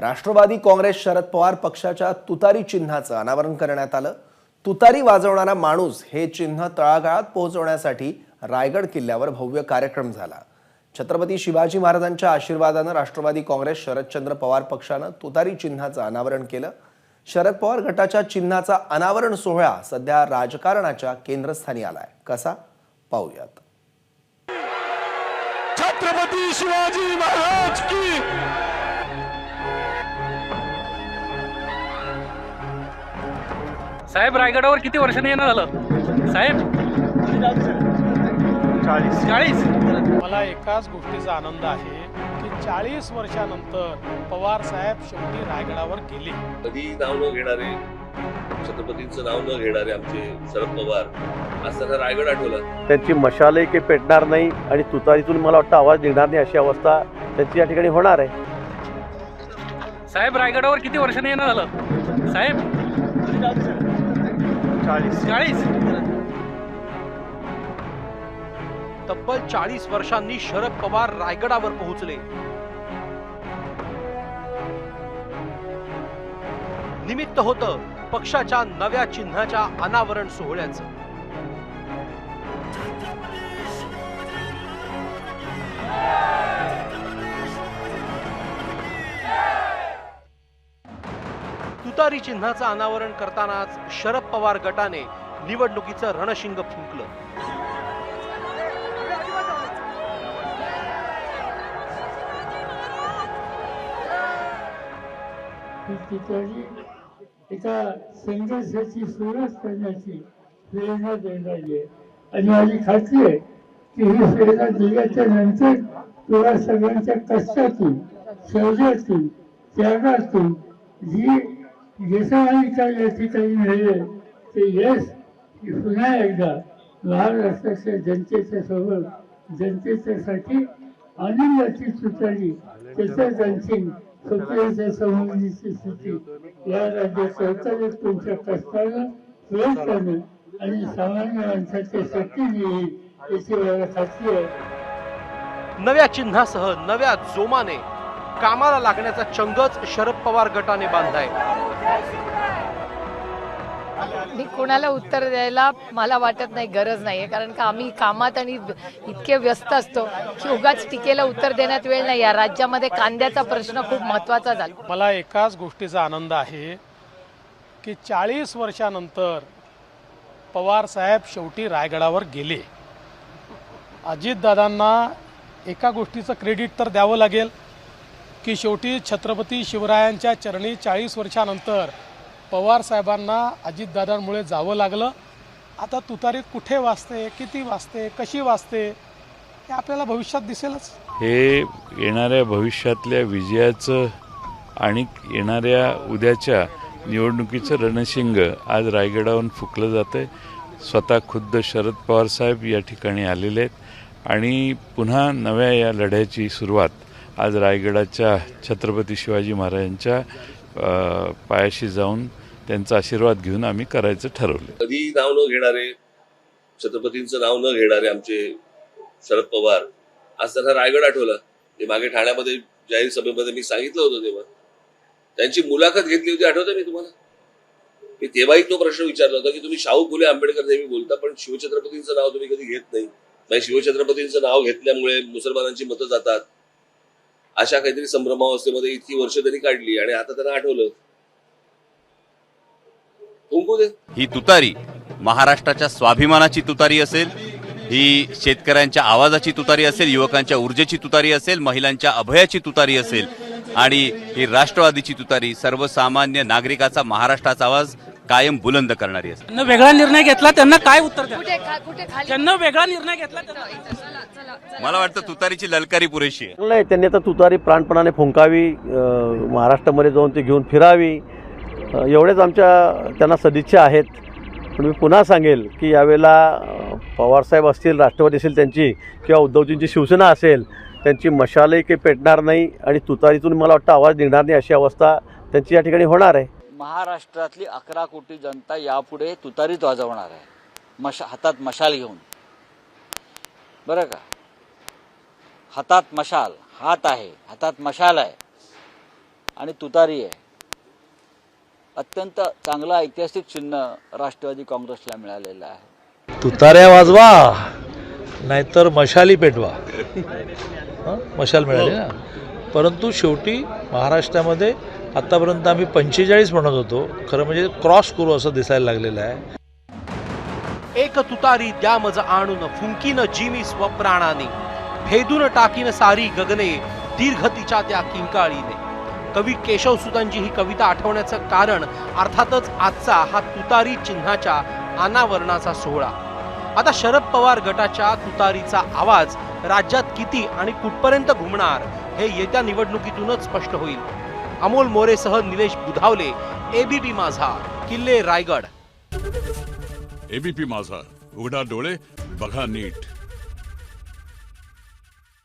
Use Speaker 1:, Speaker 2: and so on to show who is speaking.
Speaker 1: राष्ट्रवादी काँग्रेस शरद पवार पक्षाच्या तुतारी चिन्हाचं अनावरण करण्यात आलं। तुतारी वाजवणारा माणूस हे चिन्ह तळागाळात पोहोचवण्यासाठी रायगड किल्ल्यावर भव्य कार्यक्रम झाला। छत्रपती शिवाजी महाराजांच्या आशीर्वादाने राष्ट्रवादी काँग्रेस शरदचंद्र पवार पक्षाने तुतारी चिन्हाचं अनावरण केलं। शरद पवार गटाच्या चिन्हाचा अनावरण सोहळा सध्या राजकारणाच्या केंद्रस्थानी आलाय। कसा पाहूयात।
Speaker 2: छत्रपती शिवाजी महाराज की
Speaker 3: साहेब, रायगडावर किती वर्षांनी येणं झालं साहेब? 40
Speaker 2: मला एकाच गोष्टीचा आनंद आहे की 40 वर्षानंतर पवार साहेब शेवटी रायगडावर गेले।
Speaker 4: कधी नाव न घेणारे, छत्रपतींचं नाव न घेणारे आमचे शरद पवार असताना रायगड आठवला।
Speaker 5: त्यांची मशालही काही पेटणार नाही आणि तुतारीतून मला वाटतं आवाज निघणार नाही अशी अवस्था त्यांची या ठिकाणी होणार आहे।
Speaker 3: साहेब, रायगडावर किती वर्षांनी येणं झालं साहेब? 40
Speaker 6: तब्बल 40 वर्षांनी शरद पवार रायगडावर पोहोचले। निमित्त होतं पक्षाच्या नव्या चिन्हाच्या अनावरण सोहळ्याचं। तुतारी चिन्हाचं अनावरण करतानाच शरद पवार गटाने निवडणुकीचं रणशिंग फुंकलं।
Speaker 7: तुतारी एका संघर्षाची सुरुवात करण्याची प्रेरणा देणारी आहे आणि माझी खात्री आहे की ही प्रेरणा दिल्याच्या नंतर तुला सगळ्यांच्या कष्टातून, शौर्यातून, त्यागातून जी यशवानिका या ठिकाणी मिळेल ते यश पुन्हा एकदा महाराष्ट्राच्या जनतेच्या सोबत, जनतेच्यासाठी आनंदाची तुतारी, त्याच्यात आणखी स्वतःच्या संबंधीची स्थिती या राज्यात सरकारने तुमच्या कष्टानं, प्रयत्नानं आणि सामान्य माणसाच्या शक्तीने येईल याची मला खात्री आहे।
Speaker 6: नव्या चिन्हासह नव्या जोमाने कामाला लागण्याचा चंगच शरद पवार गटाने बांधलाय।
Speaker 8: मी कोणाला उत्तर द्यायला मला वाटत नाही, गरज नाहीये, कारण का आम्ही कामात आणि इतके व्यस्त असतो की उगाच टीकेला उत्तर देण्यात वेळ नाही। या राज्यामध्ये कांद्याचा प्रश्न खूप महत्त्वाचा झाला।
Speaker 2: मला एकाच गोष्टीचा आनंद आहे की 40 वर्षानंतर पवार साहेब शेवटी रायगडावर गेले। अजितदादांना एका गोष्टीचं क्रेडिट तर द्यावं लागेल की शेवटी छत्रपती शिवरायांच्या चरणी 40 वर्षानंतर पवार साहेबांना अजितदादांमुळे जावं लागलं। आता तुतारी कुठे वाजते, किती वाजते, कशी वाजते हे आपल्याला भविष्यात दिसेलच।
Speaker 9: हे येणाऱ्या भविष्यातल्या विजयाचं आणि येणाऱ्या उद्याच्या निवडणुकीचं रणशिंग आज रायगडावरून फुकलं जातं आहे। स्वतः खुद्द शरद पवार साहेब या ठिकाणी आलेले आहेत आणि पुन्हा नव्या या लढ्याची सुरुवात आज रायगडाच्या छत्रपती शिवाजी महाराजांच्या पायाशी जाऊन त्यांचा आशीर्वाद घेऊन आम्ही करायचं ठरवलं।
Speaker 4: कधी नाव न घेणारे, छत्रपतींचं नाव न घेणारे आमचे शरद पवार असताना रायगड आठवला। ते मागे ठाण्यामध्ये जाहीर सभेमध्ये मी सांगितलं होतं, तेव्हा त्यांची मुलाखत घेतली होती, आठवतं मी तुम्हाला? मी तेव्हाही तो प्रश्न विचारला होता की तुम्ही शाहू फुले आंबेडकर नेहमी बोलता, पण शिवछत्रपतींचं नाव तुम्ही कधी घेत नाही। शिवछत्रपतींचं नाव घेतल्यामुळे मुसलमानांची मतं जातात, अशा काहीतरी संभ्रमावस्थेमध्ये इतकी वर्ष त्यांनी काढली आणि आता त्यांना आठवलं।
Speaker 10: ही तुतारी महाराष्ट्राच्या स्वाभिमानाची तुतारी असेल, ही शेतकऱ्यांच्या आवाजाची तुतारी असेल, युवकांच्या ऊर्जेची तुतारी असेल, महिलांच्या अभयाची तुतारी असेल आणि ही राष्ट्रवादीची तुतारी सर्वसामान्य नागरिकाचा, महाराष्ट्राचा आवाज कायम बुलंद करणारी असेल।
Speaker 3: त्यांना वेगळा निर्णय घेतला, त्यांना काय उत्तर द्या?
Speaker 8: कुठे
Speaker 3: त्यांना वेगळा निर्णय घेतला,
Speaker 10: मला वाटतं तुतारीची ललकारी पुरेशी आहे।
Speaker 5: नाही, त्यांनी आता तुतारी प्राणपणाने फुंकावी, महाराष्ट्रामध्ये जाऊन ती घेऊन फिरावी, एवढेच आमच्या त्यांना सदिच्छा आहेत। पण मी पुन्हा सांगेल की यावेळेला पवारसाहेब असतील, राष्ट्रवादी असेल त्यांची, किंवा उद्धवजींची शिवसेना असेल, त्यांची मशालही काही पेटणार नाही आणि तुतारीतून मला वाटतं आवाज निघणार नाही अशी अवस्था त्यांची या ठिकाणी होणार आहे।
Speaker 11: महाराष्ट्रातली 11 कोटी जनता यापुढे तुतारीत वाजवणार आहे, हातात मशाल घेऊन, बरं का? हातात मशाल, हात आहे, हातात मशाल आहे। आणि तुतारी आहे. अत्यंत चांगलं ऐतिहासिक चिन्ह राष्ट्रवादी काँग्रेसला मिळालेलं आहे.
Speaker 12: तुताऱ्या वाजवा नाहीतर मशाली पेटवा. मशाल मिळाली ना. परंतु शेवटी महाराष्ट्रामध्ये आतापर्यंत आम्ही 45 म्हणत होतो, खरं म्हणजे क्रॉस करू असं दिसायला लागलेलं आहे.
Speaker 6: एक तुतारी द्या मज आणून फुंकीन जीवी स्वप्राणाने, भेदून टाकीन सारी गगने दीर्घतीच्या त्या किंकाळीने. कवी केशवसुतांची ही कविता आठवण्याचं कारण अर्थातच आजचा हा तुतारी चिन्हाच्या अनावरणाचा सोहळा. आता शरद पवार गटाच्या तुतारीचा आवाज राज्यात किती आणि कुठपर्यंत घुमणार हे येत्या निवडणुकीतूनच स्पष्ट होईल. अमोल मोरेसह निलेश बुधावले, एबीपी माझा, किल्ले रायगड.
Speaker 13: एबीपी माझा, उघडा डोळे बघा नीट.